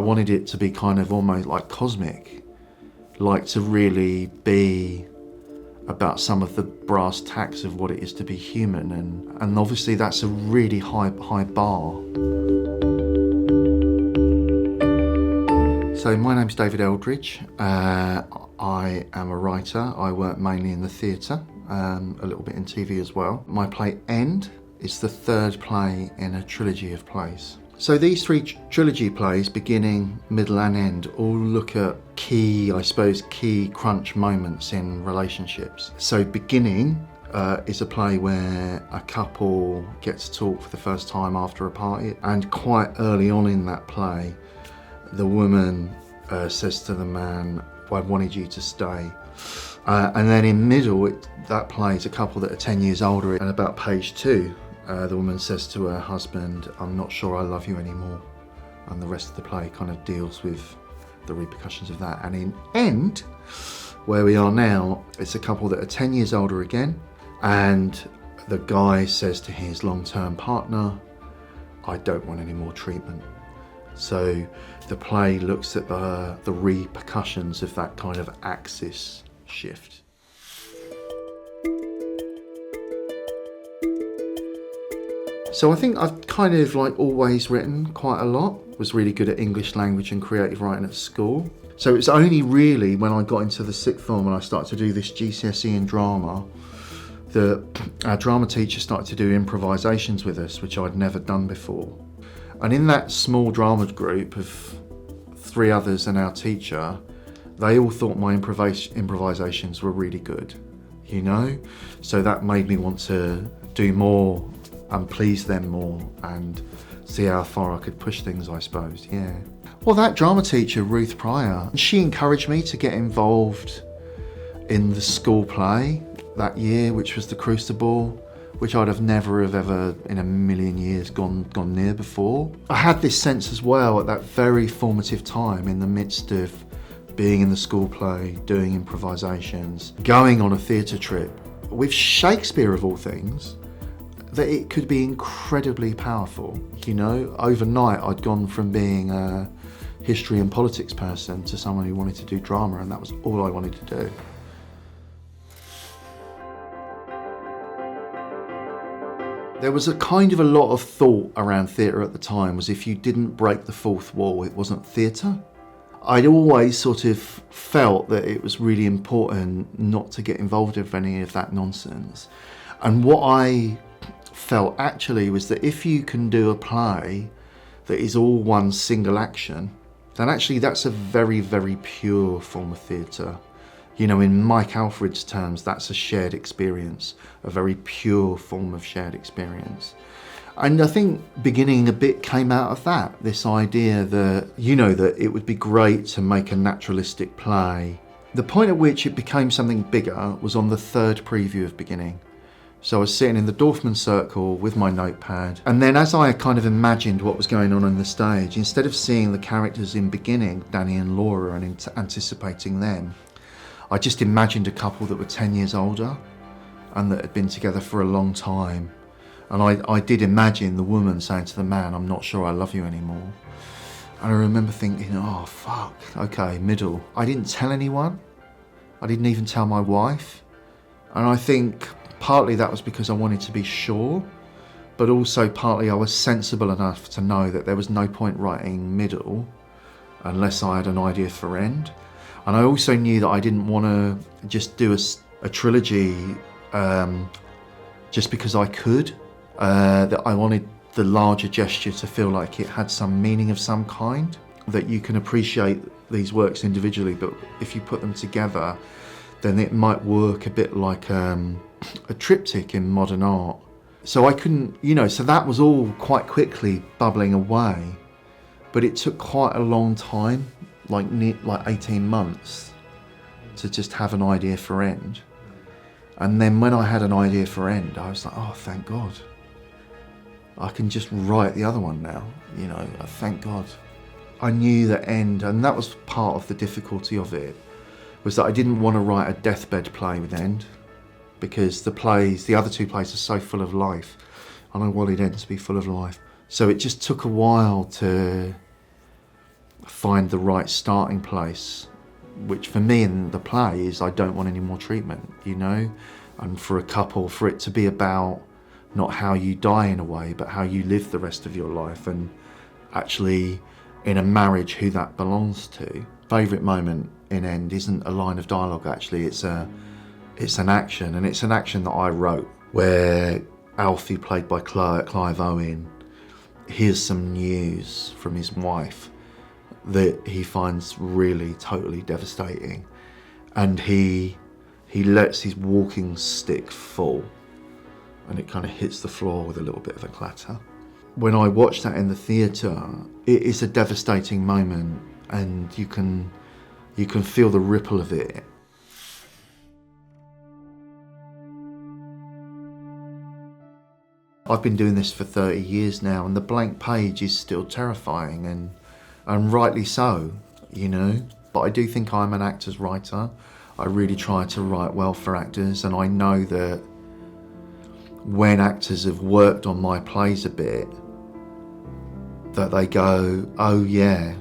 wanted it to be kind of almost like cosmic, like to really be about some of the brass tacks of what it is to be human, and obviously that's a really high bar. So my name's David Eldridge. I am a writer. I work mainly in the theatre, a little bit in TV as well. My play End is the third play in a trilogy of plays. So these three trilogy plays, beginning, middle and end, all look at key crunch moments in relationships. So beginning is a play where a couple get to talk for the first time after a party, and quite early on in that play, the woman says to the man, "I wanted you to stay." And then in middle, that play is a couple that are 10 years older, and about page 2, the woman says to her husband, "I'm not sure I love you anymore." And the rest of the play kind of deals with the repercussions of that. And in End, where we are now, it's a couple that are 10 years older again, and the guy says to his long-term partner, "I don't want any more treatment." So the play looks at the repercussions of that kind of axis shift. So I think I've kind of always written quite a lot, was really good at English language and creative writing at school. So it's only really when I got into the sixth form and I started to do this GCSE in drama that our drama teacher started to do improvisations with us, which I'd never done before. And in that small drama group of 3 others and our teacher, they all thought my improvisations were really good, So that made me want to do more and please them more and see how far I could push things, I suppose, yeah. Well, that drama teacher, Ruth Pryor, she encouraged me to get involved in the school play that year, which was The Crucible, which I'd have never ever in a million years gone near before. I had this sense as well at that very formative time, in the midst of being in the school play, doing improvisations, going on a theatre trip with Shakespeare of all things, that it could be incredibly powerful. Overnight I'd gone from being a history and politics person to someone who wanted to do drama, and that was all I wanted to do. There was a kind of a lot of thought around theatre at the time, was if you didn't break the fourth wall, it wasn't theatre. I'd always sort of felt that it was really important not to get involved with any of that nonsense. And what I felt actually was that if you can do a play that is all one single action, then actually that's a very, very pure form of theatre. In Mike Alfred's terms, that's a shared experience, a very pure form of shared experience. And I think beginning a bit came out of that, this idea that, that it would be great to make a naturalistic play. The point at which it became something bigger was on the 3rd preview of Beginning. So I was sitting in the Dorfman Circle with my notepad, and then as I kind of imagined what was going on the stage, instead of seeing the characters in Beginning, Danny and Laura, and anticipating them, I just imagined a couple that were 10 years older and that had been together for a long time. And I did imagine the woman saying to the man, "I'm not sure I love you anymore." And I remember thinking, oh, fuck, okay, middle. I didn't tell anyone. I didn't even tell my wife. And I think partly that was because I wanted to be sure, but also partly I was sensible enough to know that there was no point writing middle unless I had an idea for end. And I also knew that I didn't want to just do a trilogy just because I could, that I wanted the larger gesture to feel like it had some meaning of some kind, that you can appreciate these works individually, but if you put them together, then it might work a bit like a triptych in modern art. So I couldn't, so that was all quite quickly bubbling away, but it took quite a long time, like 18 months, to just have an idea for End. And then when I had an idea for End, I was like, oh, thank God. I can just write the other one now, thank God. I knew that End, and that was part of the difficulty of it, was that I didn't want to write a deathbed play with End, because the other 2 plays are so full of life, and I wanted End to be full of life. So it just took a while to find the right starting place, which for me in the play is I don't want any more treatment, you know? And for a couple, for it to be about not how you die in a way, but how you live the rest of your life, and actually in a marriage who that belongs to. Favourite moment in End isn't a line of dialogue, actually, it's an action, and it's an action that I wrote, where Alfie, played by Clive Owen, hears some news from his wife that he finds really totally devastating, and he lets his walking stick fall, and it kind of hits the floor with a little bit of a clatter. When I watched that in the theatre, it is a devastating moment, and you can feel the ripple of it. I've been doing this for 30 years now, and the blank page is still terrifying, and rightly so, you know. But I do think I'm an actor's writer. I really try to write well for actors, and I know that when actors have worked on my plays a bit, that they go, oh yeah,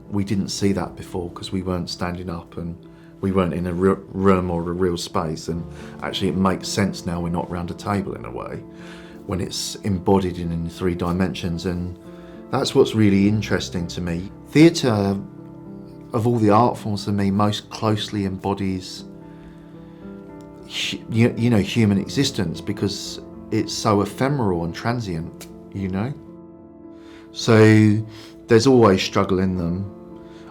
we didn't see that before because we weren't standing up and we weren't in a room or a real space, and actually it makes sense now we're not round a table in a way, when it's embodied in 3 dimensions. And that's what's really interesting to me. Theatre, of all the art forms, to me, most closely embodies you know, human existence, because it's so ephemeral and transient, you know. So there's always struggle in them.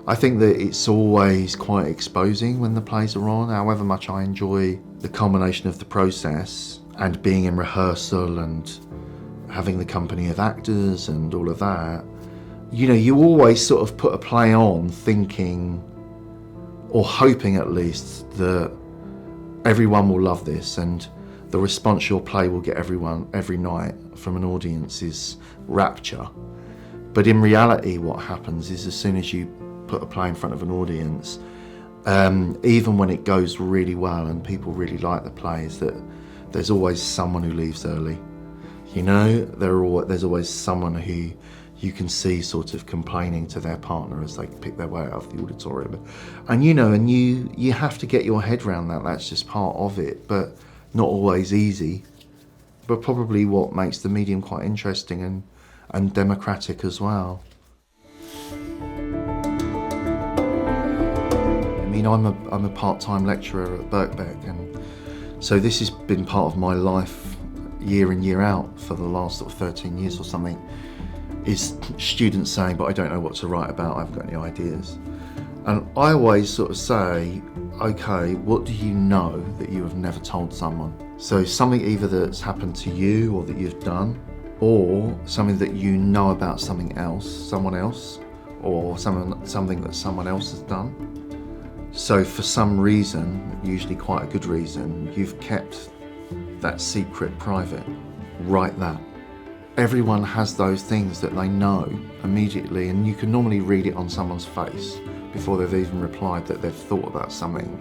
I think that it's always quite exposing when the plays are on, however much I enjoy the culmination of the process and being in rehearsal and having the company of actors and all of that. You know, you always sort of put a play on thinking, or hoping at least, that everyone will love this, and the response your play will get everyone every night from an audience is rapture. But in reality, what happens is, as soon as you put a play in front of an audience, even when it goes really well and people really like the play, is that there's always someone who leaves early. You know, there's always someone who you can see sort of complaining to their partner as they pick their way out of the auditorium. And you know, and you have to get your head around that. That's just part of it, but not always easy. But probably what makes the medium quite interesting and democratic as well. I mean, I'm a part-time lecturer at Birkbeck, and so this has been part of my life year in, year out for the last sort of 13 years or something, is students saying, but I don't know what to write about, I haven't got any ideas. And I always sort of say, okay, what do you know that you have never told someone? So something either that's happened to you or that you've done, or something that you know about someone else, or something that someone else has done. So for some reason, usually quite a good reason, you've kept that secret private. Write that. Everyone has those things that they know immediately, and you can normally read it on someone's face before they've even replied that they've thought about something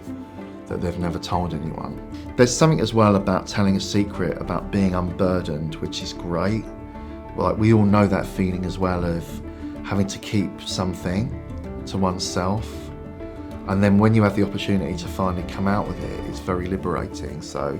that they've never told anyone. There's something as well about telling a secret, about being unburdened, which is great. Like, we all know that feeling as well of having to keep something to oneself, and then when you have the opportunity to finally come out with it, it's very liberating. So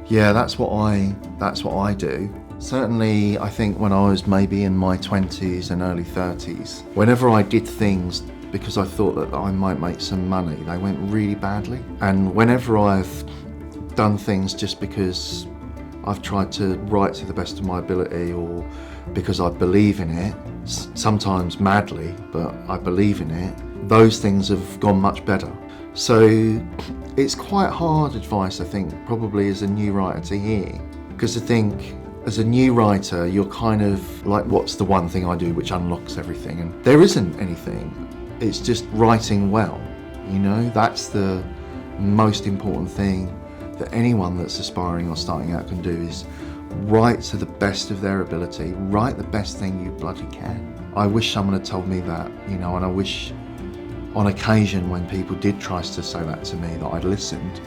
yeah, that's what I do. Certainly, I think when I was maybe in my 20s and early 30s, whenever I did things because I thought that I might make some money, they went really badly. And whenever I've done things just because I've tried to write to the best of my ability, or because I believe in it, sometimes madly, but I believe in it, those things have gone much better. So it's quite hard advice, I think, probably as a new writer to hear, because I think as a new writer, you're kind of like, what's the one thing I do which unlocks everything? And there isn't anything. It's just writing well, you know? That's the most important thing that anyone that's aspiring or starting out can do, is write to the best of their ability, write the best thing you bloody can. I wish someone had told me that, you know, and I wish on occasion when people did try to say that to me that I'd listened.